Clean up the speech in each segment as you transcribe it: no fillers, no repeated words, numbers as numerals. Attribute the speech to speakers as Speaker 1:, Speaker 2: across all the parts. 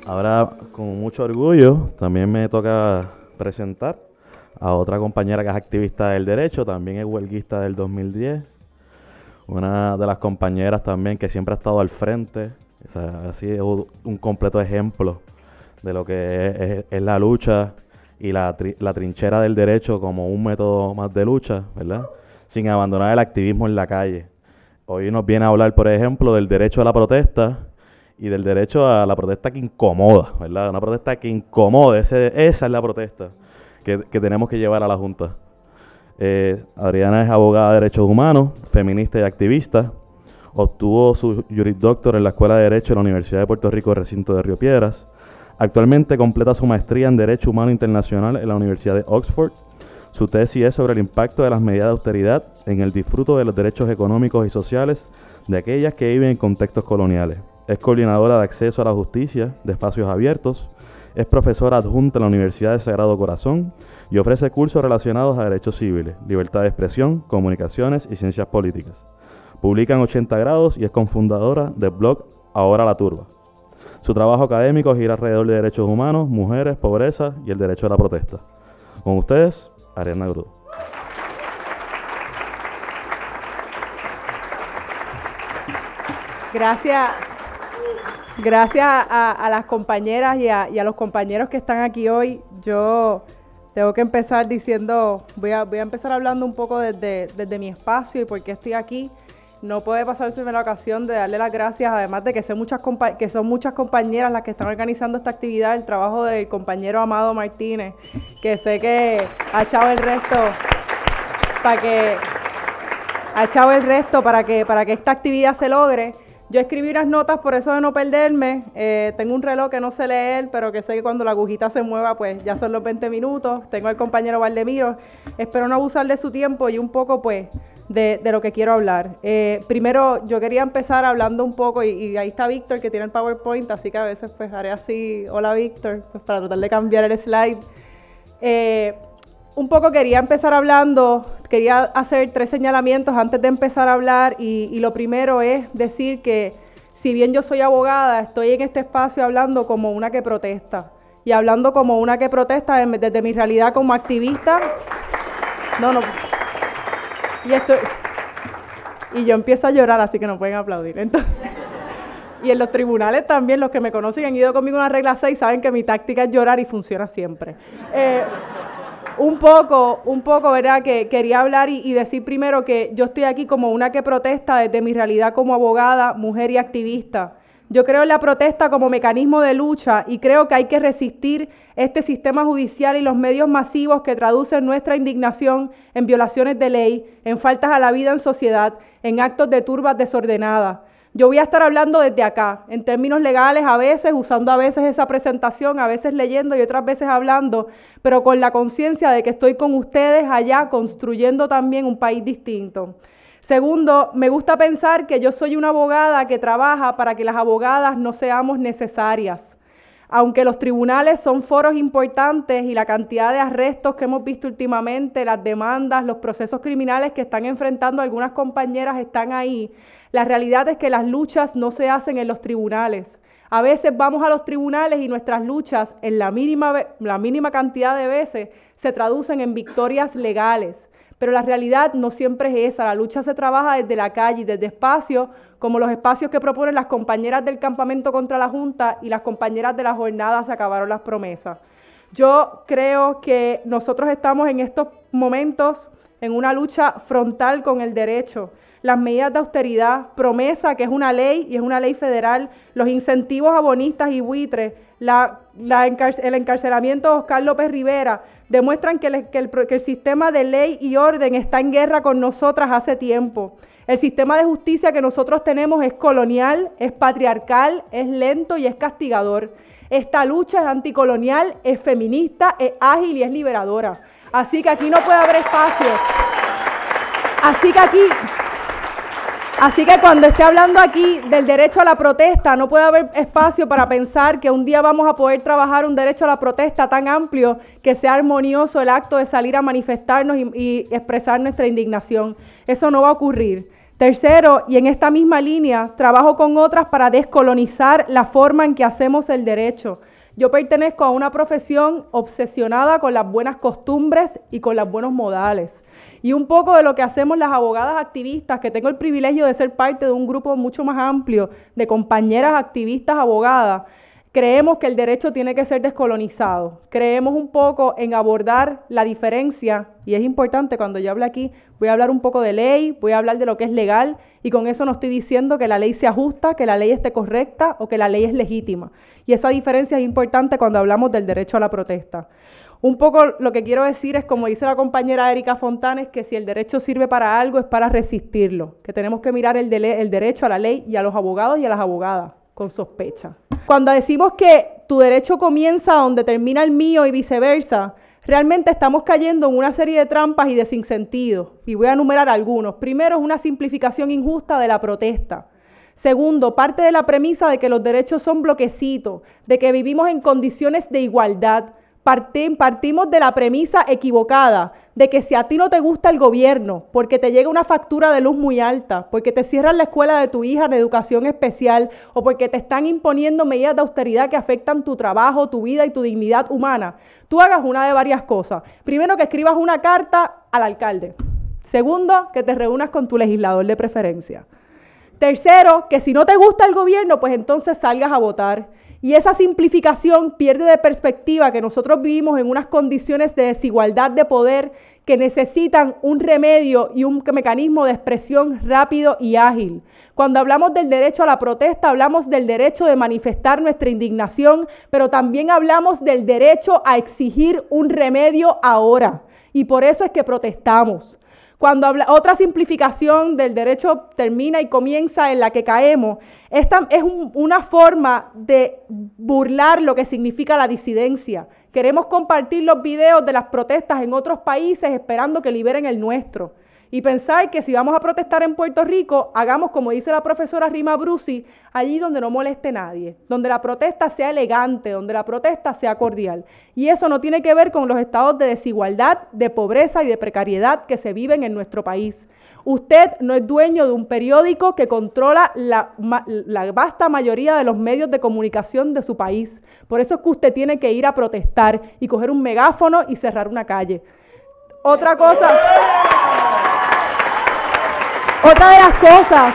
Speaker 1: Ahora, con mucho orgullo, también me toca presentar a otra compañera que es activista del derecho, también es huelguista del 2010, una de las compañeras también que siempre ha estado al frente, o sea, ha sido un completo ejemplo de lo que es la lucha y la trinchera del derecho como un método más de lucha, ¿verdad? Sin abandonar el activismo en la calle. Hoy nos viene a hablar, por ejemplo, del derecho a la protesta y del derecho a la protesta que incomoda, ¿verdad? Una protesta que incomode, esa es la protesta que tenemos que llevar a la Junta. Adriana es abogada de derechos humanos, feminista y activista. Obtuvo su Juris Doctor en la Escuela de Derecho de la Universidad de Puerto Rico, recinto de Río Piedras. Actualmente completa su maestría en Derecho Humano Internacional en la Universidad de Oxford. Su tesis es sobre el impacto de las medidas de austeridad en el disfruto de los derechos económicos y sociales de aquellas que viven en contextos coloniales. Es coordinadora de acceso a la justicia de espacios abiertos. Es profesora adjunta en la Universidad de Sagrado Corazón y ofrece cursos relacionados a derechos civiles, libertad de expresión, comunicaciones y ciencias políticas. Publica en 80 grados y es cofundadora del blog Ahora la Turba. Su trabajo académico gira alrededor de derechos humanos, mujeres, pobreza y el derecho a la protesta. Con ustedes, Ariadna Grudo.
Speaker 2: Gracias a las compañeras y a los compañeros que están aquí hoy. Yo tengo que empezar diciendo, voy a empezar hablando un poco desde mi espacio y por qué estoy aquí. No puede pasarse la ocasión de darle las gracias, además de que son muchas compañeras las que están organizando esta actividad, el trabajo del compañero Amado Martínez, que sé que ha echado el resto para que esta actividad se logre. Yo escribí unas notas por eso de no perderme. Tengo un reloj que no sé leer, pero que sé que cuando la agujita se mueva, pues ya son los 20 minutos. Tengo al compañero Valdemiro. Espero no abusar de su tiempo y un poco, pues, de lo que quiero hablar. Primero, yo quería empezar hablando un poco, y ahí está Víctor, que tiene el PowerPoint, así que a veces, pues, haré así, hola Víctor, pues, para tratar de cambiar el slide. Un poco quería hacer 3 señalamientos antes de empezar a hablar y lo primero es decir que si bien yo soy abogada, estoy en este espacio hablando como una que protesta y hablando como una que protesta desde mi realidad como activista. Y yo empiezo a llorar, así que no pueden aplaudir. Entonces, y en los tribunales también, los que me conocen y han ido conmigo a una regla 6 saben que mi táctica es llorar y funciona siempre. Un poco, ¿verdad? Que quería hablar y decir primero que yo estoy aquí como una que protesta desde mi realidad como abogada, mujer y activista. Yo creo en la protesta como mecanismo de lucha y creo que hay que resistir este sistema judicial y los medios masivos que traducen nuestra indignación en violaciones de ley, en faltas a la vida en sociedad, en actos de turbas desordenadas. Yo voy a estar hablando desde acá, en términos legales a veces, usando a veces esa presentación, a veces leyendo y otras veces hablando, pero con la conciencia de que estoy con ustedes allá construyendo también un país distinto. Segundo, me gusta pensar que yo soy una abogada que trabaja para que las abogadas no seamos necesarias. Aunque los tribunales son foros importantes y la cantidad de arrestos que hemos visto últimamente, las demandas, los procesos criminales que están enfrentando algunas compañeras están ahí, la realidad es que las luchas no se hacen en los tribunales. A veces vamos a los tribunales y nuestras luchas, en la mínima cantidad de veces, se traducen en victorias legales. Pero la realidad no siempre es esa. La lucha se trabaja desde la calle, desde espacios como los espacios que proponen las compañeras del campamento contra la Junta y las compañeras de la jornada Se Acabaron las Promesas. Yo creo que nosotros estamos en estos momentos en una lucha frontal con el derecho. Las medidas de austeridad, promesa, que es una ley y es una ley federal, los incentivos a bonistas y buitres, el encarcelamiento de Oscar López Rivera, demuestran que el sistema de ley y orden está en guerra con nosotras hace tiempo. El sistema de justicia que nosotros tenemos es colonial, es patriarcal, es lento y es castigador. Esta lucha es anticolonial, es feminista, es ágil y es liberadora. Así que aquí no puede haber espacio. Así que cuando esté hablando aquí del derecho a la protesta, no puede haber espacio para pensar que un día vamos a poder trabajar un derecho a la protesta tan amplio que sea armonioso el acto de salir a manifestarnos y expresar nuestra indignación. Eso no va a ocurrir. Tercero, y en esta misma línea, trabajo con otras para descolonizar la forma en que hacemos el derecho. Yo pertenezco a una profesión obsesionada con las buenas costumbres y con los buenos modales. Y un poco de lo que hacemos las abogadas activistas, que tengo el privilegio de ser parte de un grupo mucho más amplio de compañeras activistas abogadas, creemos que el derecho tiene que ser descolonizado. Creemos un poco en abordar la diferencia, y es importante cuando yo hable aquí, voy a hablar un poco de ley, voy a hablar de lo que es legal, y con eso no estoy diciendo que la ley sea justa, que la ley esté correcta o que la ley es legítima. Y esa diferencia es importante cuando hablamos del derecho a la protesta. Un poco lo que quiero decir es, como dice la compañera Erika Fontanes, que si el derecho sirve para algo es para resistirlo, que tenemos que mirar el derecho a la ley y a los abogados y a las abogadas con sospecha. Cuando decimos que tu derecho comienza donde termina el mío y viceversa, realmente estamos cayendo en una serie de trampas y de sinsentidos, y voy a enumerar algunos. Primero, es una simplificación injusta de la protesta. Segundo, parte de la premisa de que los derechos son bloquecitos, de que vivimos en condiciones de igualdad. Partimos de la premisa equivocada de que si a ti no te gusta el gobierno, porque te llega una factura de luz muy alta, porque te cierran la escuela de tu hija en educación especial o porque te están imponiendo medidas de austeridad que afectan tu trabajo, tu vida y tu dignidad humana, tú hagas una de varias cosas. Primero, que escribas una carta al alcalde. Segundo, que te reúnas con tu legislador de preferencia. Tercero, que si no te gusta el gobierno, pues entonces salgas a votar. Y esa simplificación pierde de perspectiva que nosotros vivimos en unas condiciones de desigualdad de poder que necesitan un remedio y un mecanismo de expresión rápido y ágil. Cuando hablamos del derecho a la protesta, hablamos del derecho de manifestar nuestra indignación, pero también hablamos del derecho a exigir un remedio ahora. Y por eso es que protestamos. Cuando otra simplificación del derecho termina y comienza en la que caemos, esta es una forma de burlar lo que significa la disidencia. Queremos compartir los videos de las protestas en otros países esperando que liberen el nuestro. Y pensar que si vamos a protestar en Puerto Rico, hagamos como dice la profesora Rima Brusi, allí donde no moleste nadie, donde la protesta sea elegante, donde la protesta sea cordial. Y eso no tiene que ver con los estados de desigualdad, de pobreza y de precariedad que se viven en nuestro país. Usted no es dueño de un periódico que controla la vasta mayoría de los medios de comunicación de su país. Por eso es que usted tiene que ir a protestar y coger un megáfono y cerrar una calle. Otra de las cosas,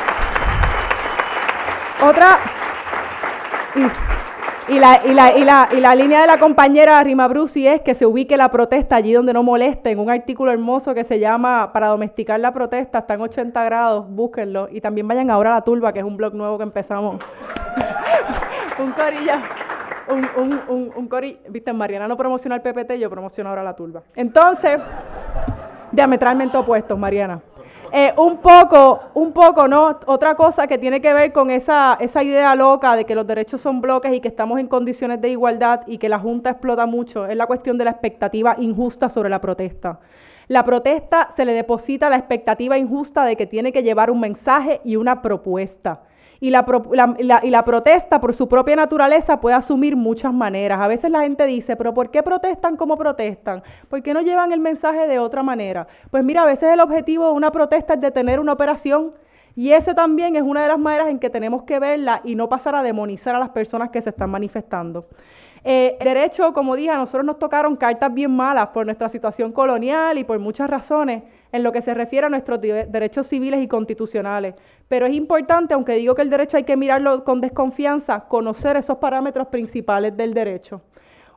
Speaker 2: y la línea de la compañera Rima Brusi es que se ubique la protesta allí donde no moleste, en un artículo hermoso que se llama Para domesticar la protesta, está en 80 grados, búsquenlo, y también vayan ahora a La Turba, que es un blog nuevo que empezamos. Un corillo, viste, Mariana no promociona el PPT, yo promociono ahora La Turba. Entonces, diametralmente opuestos, Mariana. Un poco, ¿no? Otra cosa que tiene que ver con esa idea loca de que los derechos son bloques y que estamos en condiciones de igualdad y que la Junta explota mucho, es la cuestión de la expectativa injusta sobre la protesta. La protesta se le deposita la expectativa injusta de que tiene que llevar un mensaje y una propuesta. Y la protesta, por su propia naturaleza, puede asumir muchas maneras. A veces la gente dice, pero ¿por qué protestan como protestan? ¿Por qué no llevan el mensaje de otra manera? Pues mira, a veces el objetivo de una protesta es detener una operación, y ese también es una de las maneras en que tenemos que verla y no pasar a demonizar a las personas que se están manifestando. Derecho, como dije, a nosotros nos tocaron cartas bien malas por nuestra situación colonial y por muchas razones en lo que se refiere a nuestros derechos civiles y constitucionales. Pero es importante, aunque digo que el derecho hay que mirarlo con desconfianza, conocer esos parámetros principales del derecho.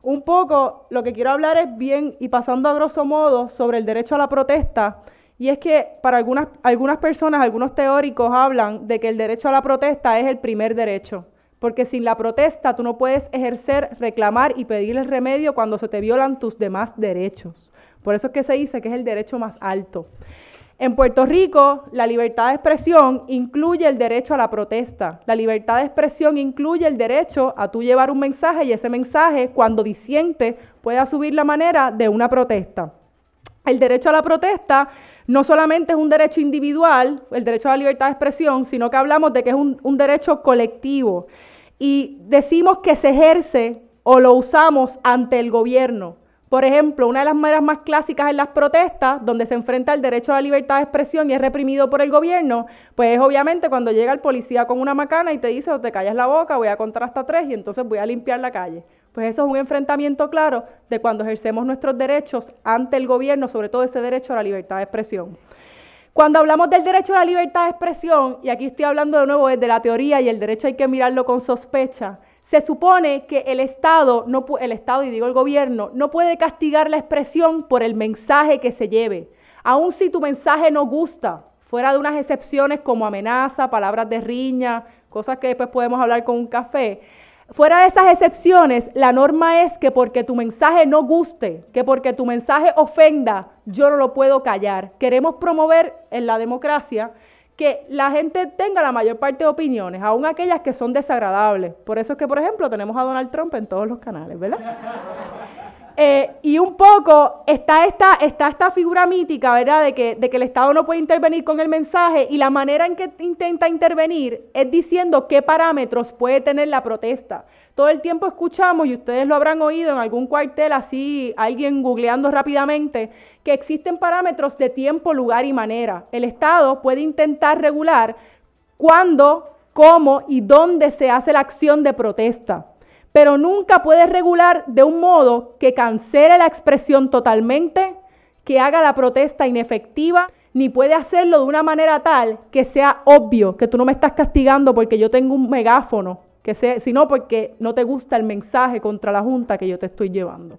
Speaker 2: Un poco lo que quiero hablar es bien, y pasando a grosso modo, sobre el derecho a la protesta, y es que para algunas personas, algunos teóricos hablan de que el derecho a la protesta es el primer derecho. Porque sin la protesta tú no puedes ejercer, reclamar y pedir el remedio cuando se te violan tus demás derechos. Por eso es que se dice que es el derecho más alto. En Puerto Rico, la libertad de expresión incluye el derecho a la protesta. La libertad de expresión incluye el derecho a tú llevar un mensaje y ese mensaje, cuando disiente, puede asumir la manera de una protesta. El derecho a la protesta no solamente es un derecho individual, el derecho a la libertad de expresión, sino que hablamos de que es un derecho colectivo. Y decimos que se ejerce o lo usamos ante el gobierno, Por ejemplo, una de las maneras más clásicas en las protestas, donde se enfrenta el derecho a la libertad de expresión y es reprimido por el gobierno, pues es obviamente cuando llega el policía con una macana y te dice, o te callas la boca, voy a contar hasta 3 y entonces voy a limpiar la calle. Pues eso es un enfrentamiento claro de cuando ejercemos nuestros derechos ante el gobierno, sobre todo ese derecho a la libertad de expresión. Cuando hablamos del derecho a la libertad de expresión, y aquí estoy hablando de nuevo desde la teoría y el derecho hay que mirarlo con sospecha, se supone que el Estado, y digo el gobierno, no puede castigar la expresión por el mensaje que se lleve. Aun si tu mensaje no gusta, fuera de unas excepciones como amenaza, palabras de riña, cosas que después podemos hablar con un café. Fuera de esas excepciones, la norma es que porque tu mensaje no guste, que porque tu mensaje ofenda, yo no lo puedo callar. Queremos promover en la democracia que la gente tenga la mayor parte de opiniones, aun aquellas que son desagradables. Por eso es que, por ejemplo, tenemos a Donald Trump en todos los canales, ¿verdad? Y un poco está esta figura mítica, ¿verdad?, de que el Estado no puede intervenir con el mensaje, y la manera en que intenta intervenir es diciendo qué parámetros puede tener la protesta. Todo el tiempo escuchamos, y ustedes lo habrán oído en algún cuartel, así alguien googleando rápidamente, que existen parámetros de tiempo, lugar y manera. El Estado puede intentar regular cuándo, cómo y dónde se hace la acción de protesta, pero nunca puede regular de un modo que cancele la expresión totalmente, que haga la protesta inefectiva, ni puede hacerlo de una manera tal que sea obvio que tú no me estás castigando porque yo tengo un megáfono, sino porque no te gusta el mensaje contra la Junta que yo te estoy llevando.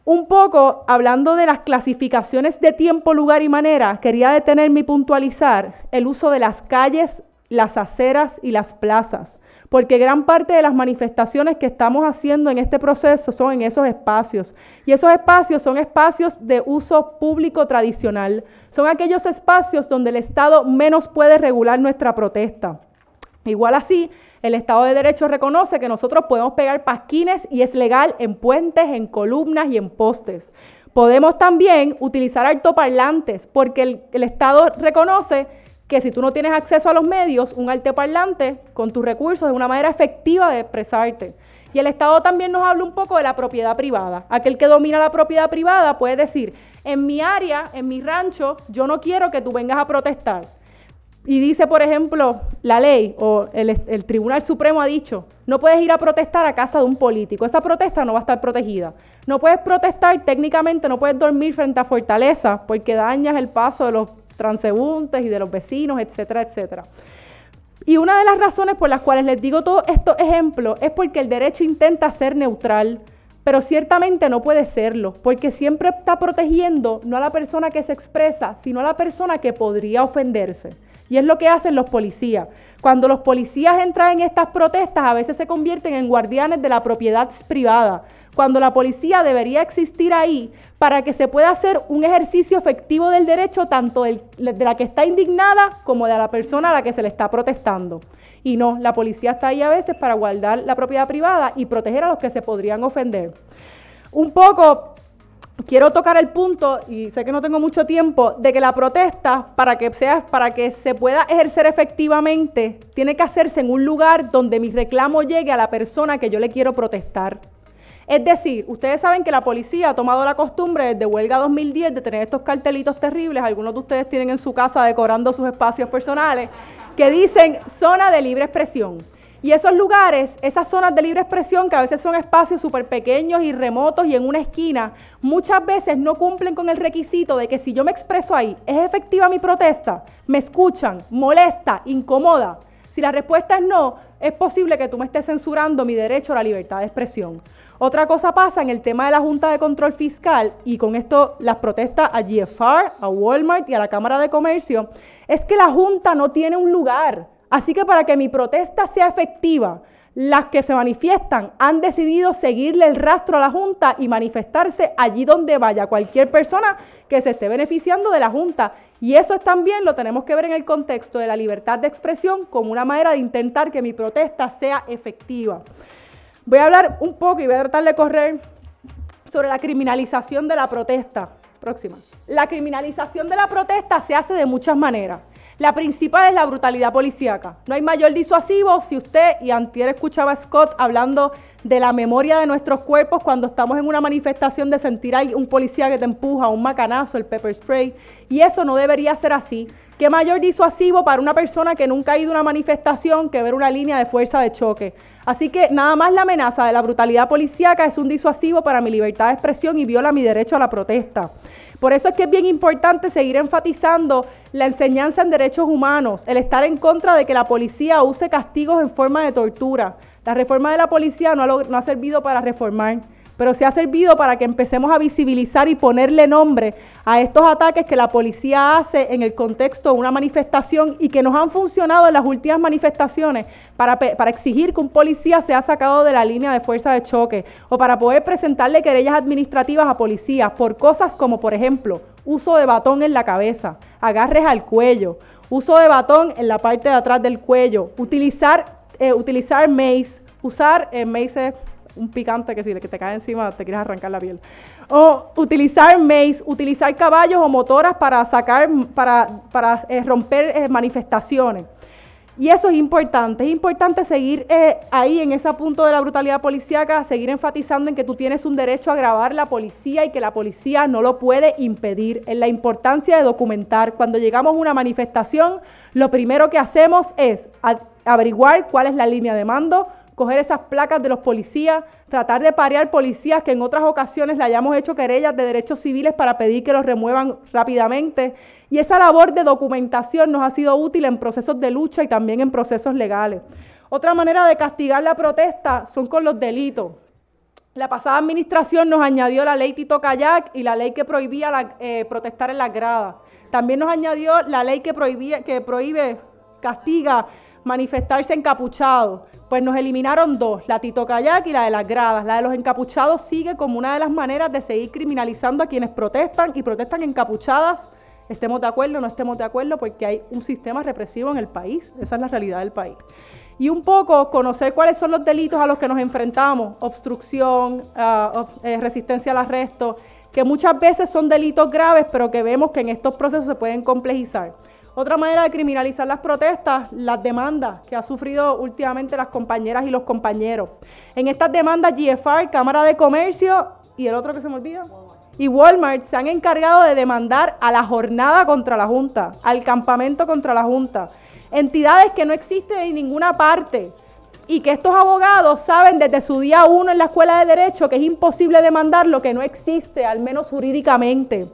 Speaker 2: Un poco, hablando de las clasificaciones de tiempo, lugar y manera, quería detenerme y puntualizar el uso de las calles, las aceras y las plazas, porque gran parte de las manifestaciones que estamos haciendo en este proceso son en esos espacios. Y esos espacios son espacios de uso público tradicional. Son aquellos espacios donde el Estado menos puede regular nuestra protesta. Igual así, el Estado de Derecho reconoce que nosotros podemos pegar pasquines y es legal en puentes, en columnas y en postes. Podemos también utilizar altoparlantes, porque el Estado reconoce que si tú no tienes acceso a los medios, un altoparlante con tus recursos es una manera efectiva de expresarte. Y el Estado también nos habla un poco de la propiedad privada. Aquel que domina la propiedad privada puede decir, en mi área, en mi rancho, yo no quiero que tú vengas a protestar. Y dice, por ejemplo, la ley o el Tribunal Supremo ha dicho, no puedes ir a protestar a casa de un político, esa protesta no va a estar protegida. No puedes protestar, técnicamente no puedes dormir frente a Fortaleza porque dañas el paso de los transeúntes y de los vecinos, etcétera, etcétera. Y una de las razones por las cuales les digo todos estos ejemplos es porque el derecho intenta ser neutral, pero ciertamente no puede serlo, porque siempre está protegiendo no a la persona que se expresa, sino a la persona que podría ofenderse. Y es lo que hacen los policías. Cuando los policías entran en estas protestas, a veces se convierten en guardianes de la propiedad privada, cuando la policía debería existir ahí para que se pueda hacer un ejercicio efectivo del derecho, tanto de la que está indignada como de la persona a la que se le está protestando. Y no, la policía está ahí a veces para guardar la propiedad privada y proteger a los que se podrían ofender. Un poco quiero tocar el punto, y sé que no tengo mucho tiempo, de que la protesta, para que se pueda ejercer efectivamente, tiene que hacerse en un lugar donde mi reclamo llegue a la persona que yo le quiero protestar. Es decir, ustedes saben que la policía ha tomado la costumbre desde Huelga 2010 de tener estos cartelitos terribles, algunos de ustedes tienen en su casa decorando sus espacios personales, que dicen zona de libre expresión. Y esos lugares, esas zonas de libre expresión, que a veces son espacios súper pequeños y remotos y en una esquina, muchas veces no cumplen con el requisito de que si yo me expreso ahí, ¿es efectiva mi protesta? ¿Me escuchan? ¿Molesta? ¿Incomoda? Si la respuesta es no, es posible que tú me estés censurando mi derecho a la libertad de expresión. Otra cosa pasa en el tema de la Junta de Control Fiscal, y con esto las protestas a GFR, a Walmart y a la Cámara de Comercio, es que la Junta no tiene un lugar. Así que para que mi protesta sea efectiva, las que se manifiestan han decidido seguirle el rastro a la Junta y manifestarse allí donde vaya cualquier persona que se esté beneficiando de la Junta. Y eso también lo tenemos que ver en el contexto de la libertad de expresión como una manera de intentar que mi protesta sea efectiva. Voy a hablar un poco y voy a tratar de correr sobre la criminalización de la protesta. Próxima. La criminalización de la protesta se hace de muchas maneras. La principal es la brutalidad policíaca. No hay mayor disuasivo si usted, y antier escuchaba a Scott hablando de la memoria de nuestros cuerpos cuando estamos en una manifestación, de sentir a un policía que te empuja, un macanazo, el pepper spray, y eso no debería ser así. ¿Qué mayor disuasivo para una persona que nunca ha ido a una manifestación que ver una línea de fuerza de choque? Así que nada más la amenaza de la brutalidad policíaca es un disuasivo para mi libertad de expresión y viola mi derecho a la protesta. Por eso es que es bien importante seguir enfatizando la enseñanza en derechos humanos, el estar en contra de que la policía use castigos en forma de tortura. La reforma de la policía no ha servido para reformar, pero sí ha servido para que empecemos a visibilizar y ponerle nombre a estos ataques que la policía hace en el contexto de una manifestación y que nos han funcionado en las últimas manifestaciones para exigir que un policía sea sacado de la línea de fuerza de choque o para poder presentarle querellas administrativas a policías por cosas como, por ejemplo, uso de batón en la cabeza, agarres al cuello, uso de batón en la parte de atrás del cuello, utilizar mace, mace es un picante que si te cae encima te quieres arrancar la piel. O utilizar mace, utilizar caballos o motoras para romper manifestaciones. Y eso es importante seguir ahí en ese punto de la brutalidad policíaca, seguir enfatizando en que tú tienes un derecho a grabar la policía y que la policía no lo puede impedir, en la importancia de documentar. Cuando llegamos a una manifestación, lo primero que hacemos es averiguar cuál es la línea de mando, coger esas placas de los policías, tratar de parear policías que en otras ocasiones le hayamos hecho querellas de derechos civiles para pedir que los remuevan rápidamente. Y esa labor de documentación nos ha sido útil en procesos de lucha y también en procesos legales. Otra manera de castigar la protesta son con los delitos. La pasada administración nos añadió la ley Tito Kayak y la ley que prohibía protestar en las gradas. También nos añadió la ley que castiga manifestarse encapuchado. Pues nos eliminaron dos, la Tito Kayak y la de las gradas. La de los encapuchados sigue como una de las maneras de seguir criminalizando a quienes protestan y protestan encapuchadas, estemos de acuerdo o no estemos de acuerdo, porque hay un sistema represivo en el país. Esa es la realidad del país. Y un poco conocer cuáles son los delitos a los que nos enfrentamos, obstrucción, resistencia al arresto, que muchas veces son delitos graves, pero que vemos que en estos procesos se pueden complejizar. Otra manera de criminalizar las protestas, las demandas que han sufrido últimamente las compañeras y los compañeros. En estas demandas, GFR, Cámara de Comercio y el otro que se me olvida, y Walmart se han encargado de demandar a la jornada contra la Junta, al campamento contra la Junta. Entidades que no existen en ninguna parte y que estos abogados saben desde su día 1 en la Escuela de Derecho que es imposible demandar lo que no existe, al menos jurídicamente.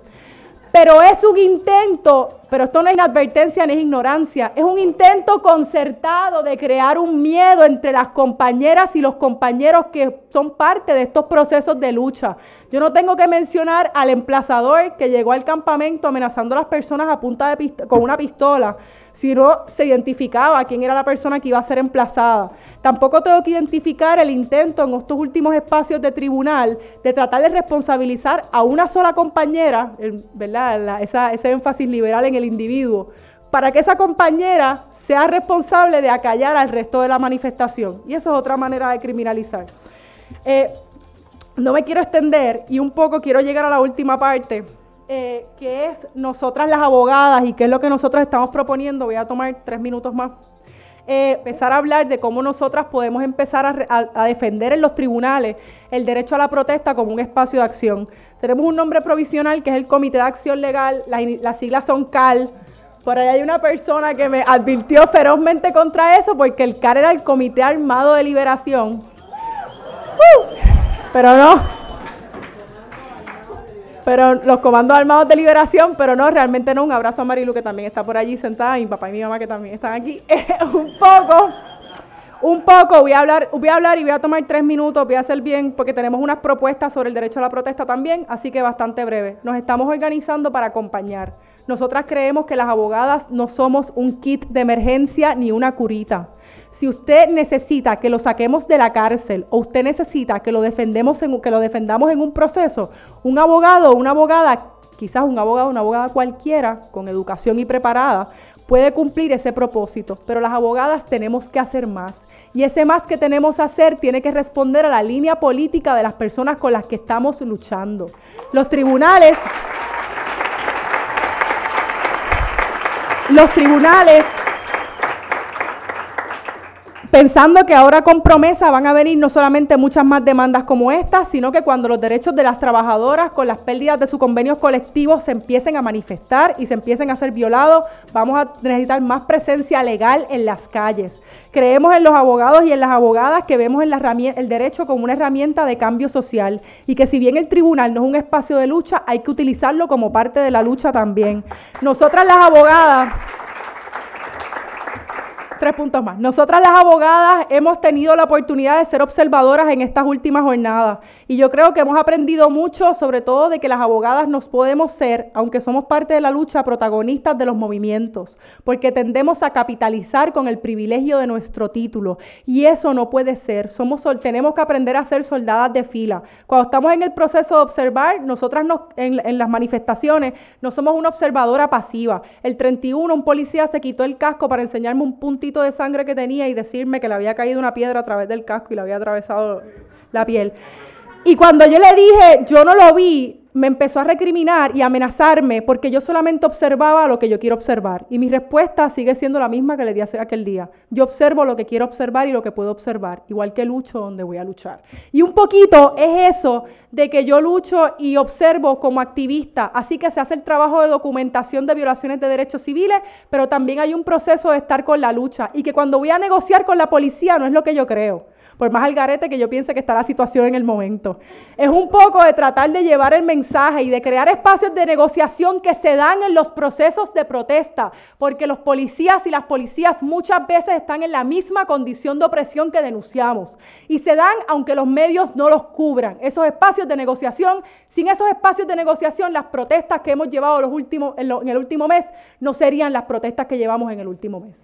Speaker 2: Pero es un intento, pero esto no es inadvertencia ni es ignorancia, es un intento concertado de crear un miedo entre las compañeras y los compañeros que son parte de estos procesos de lucha. Yo no tengo que mencionar al emplazador que llegó al campamento amenazando a las personas a punta de con una pistola, si no se identificaba quién era la persona que iba a ser emplazada. Tampoco tengo que identificar el intento en estos últimos espacios de tribunal de tratar de responsabilizar a una sola compañera, ¿verdad? Ese énfasis liberal en el individuo, para que esa compañera sea responsable de acallar al resto de la manifestación. Y eso es otra manera de criminalizar. No me quiero extender y un poco quiero llegar a la última parte, que es nosotras las abogadas y qué es lo que nosotros estamos proponiendo. Voy a tomar 3 minutos más. Empezar a hablar de cómo nosotras podemos empezar a defender en los tribunales el derecho a la protesta como un espacio de acción. Tenemos un nombre provisional que es el Comité de Acción Legal, las siglas son CAL. Por ahí hay una persona que me advirtió ferozmente contra eso porque el CAL era el Comité Armado de Liberación. Pero no. Pero los Comandos Armados de Liberación, pero no, realmente no. Un abrazo a Marilu, que también está por allí sentada, y mi papá y mi mamá, que también están aquí. Un poco, voy a hablar y voy a tomar 3 minutos, voy a hacer bien, porque tenemos unas propuestas sobre el derecho a la protesta también, así que bastante breve. Nos estamos organizando para acompañar. Nosotras creemos que las abogadas no somos un kit de emergencia ni una curita. Si usted necesita que lo saquemos de la cárcel o usted necesita que lo defendamos en un proceso, un abogado o una abogada, quizás un abogado o una abogada cualquiera con educación y preparada, puede cumplir ese propósito, pero las abogadas tenemos que hacer más. Y ese más que tenemos que hacer tiene que responder a la línea política de las personas con las que estamos luchando. Los tribunales pensando que ahora con promesa van a venir no solamente muchas más demandas como esta, sino que cuando los derechos de las trabajadoras con las pérdidas de sus convenios colectivos se empiecen a manifestar y se empiecen a ser violados, vamos a necesitar más presencia legal en las calles. Creemos en los abogados y en las abogadas que vemos el derecho como una herramienta de cambio social y que si bien el tribunal no es un espacio de lucha, hay que utilizarlo como parte de la lucha también. Nosotras las abogadas... 3 puntos más. Nosotras las abogadas hemos tenido la oportunidad de ser observadoras en estas últimas jornadas y yo creo que hemos aprendido mucho, sobre todo de que las abogadas nos podemos ser, aunque somos parte de la lucha, protagonistas de los movimientos, porque tendemos a capitalizar con el privilegio de nuestro título y eso no puede ser. Tenemos que aprender a ser soldadas de fila. Cuando estamos en el proceso de observar, nosotras en las manifestaciones no somos una observadora pasiva. El 31 un policía se quitó el casco para enseñarme un puntito de sangre que tenía y decirme que le había caído una piedra a través del casco y le había atravesado la piel. Y cuando yo le dije, yo no lo vi, me empezó a recriminar y a amenazarme porque yo solamente observaba lo que yo quiero observar. Y mi respuesta sigue siendo la misma que le di hace aquel día. Yo observo lo que quiero observar y lo que puedo observar, igual que lucho donde voy a luchar. Y un poquito es eso de que yo lucho y observo como activista. Así que se hace el trabajo de documentación de violaciones de derechos civiles, pero también hay un proceso de estar con la lucha. Y que cuando voy a negociar con la policía no es lo que yo creo, por más al garete que yo piense que está la situación en el momento. Es un poco de tratar de llevar el mensaje y de crear espacios de negociación que se dan en los procesos de protesta, porque los policías y las policías muchas veces están en la misma condición de opresión que denunciamos. Y se dan aunque los medios no los cubran. Esos espacios de negociación, sin esos espacios de negociación, las protestas que hemos llevado en el último mes no serían las protestas que llevamos en el último mes.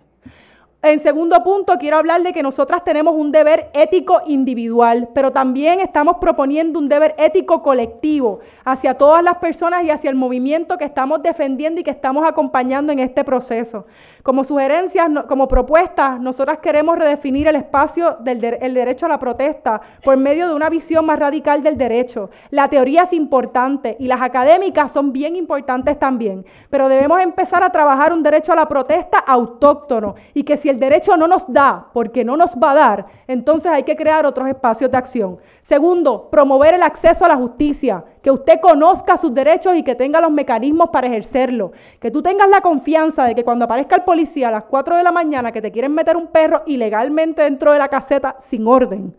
Speaker 2: En segundo punto, quiero hablar de que nosotras tenemos un deber ético individual, pero también estamos proponiendo un deber ético colectivo hacia todas las personas y hacia el movimiento que estamos defendiendo y que estamos acompañando en este proceso. Como sugerencias, como propuestas, nosotras queremos redefinir el espacio del derecho a la protesta por medio de una visión más radical del derecho. La teoría es importante y las académicas son bien importantes también, pero debemos empezar a trabajar un derecho a la protesta autóctono y que si el derecho no nos da, porque no nos va a dar, entonces hay que crear otros espacios de acción. Segundo, promover el acceso a la justicia, que usted conozca sus derechos y que tenga los mecanismos para ejercerlo. Que tú tengas la confianza de que cuando aparezca el policía a las 4 de la mañana que te quieren meter un perro ilegalmente dentro de la caseta sin orden,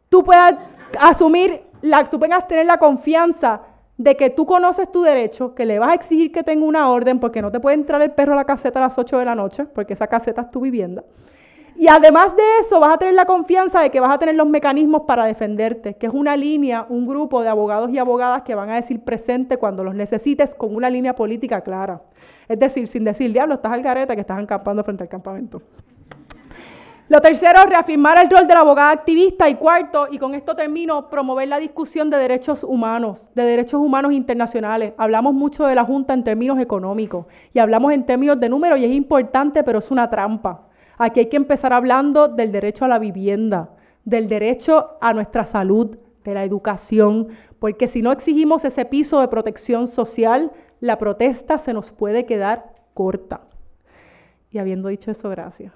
Speaker 2: tú puedas tú puedas tener la confianza de que tú conoces tu derecho, que le vas a exigir que tenga una orden porque no te puede entrar el perro a la caseta a las 8 de la noche, porque esa caseta es tu vivienda. Y además de eso, vas a tener la confianza de que vas a tener los mecanismos para defenderte, que es una línea, un grupo de abogados y abogadas que van a decir presente cuando los necesites con una línea política clara. Es decir, sin decir, diablo, estás al garete que estás acampando frente al campamento. Lo tercero, reafirmar el rol de la abogada activista. Y cuarto, y con esto termino, promover la discusión de derechos humanos internacionales. Hablamos mucho de la Junta en términos económicos y hablamos en términos de números y es importante, pero es una trampa. Aquí hay que empezar hablando del derecho a la vivienda, del derecho a nuestra salud, de la educación, porque si no exigimos ese piso de protección social, la protesta se nos puede quedar corta. Y habiendo dicho eso, gracias.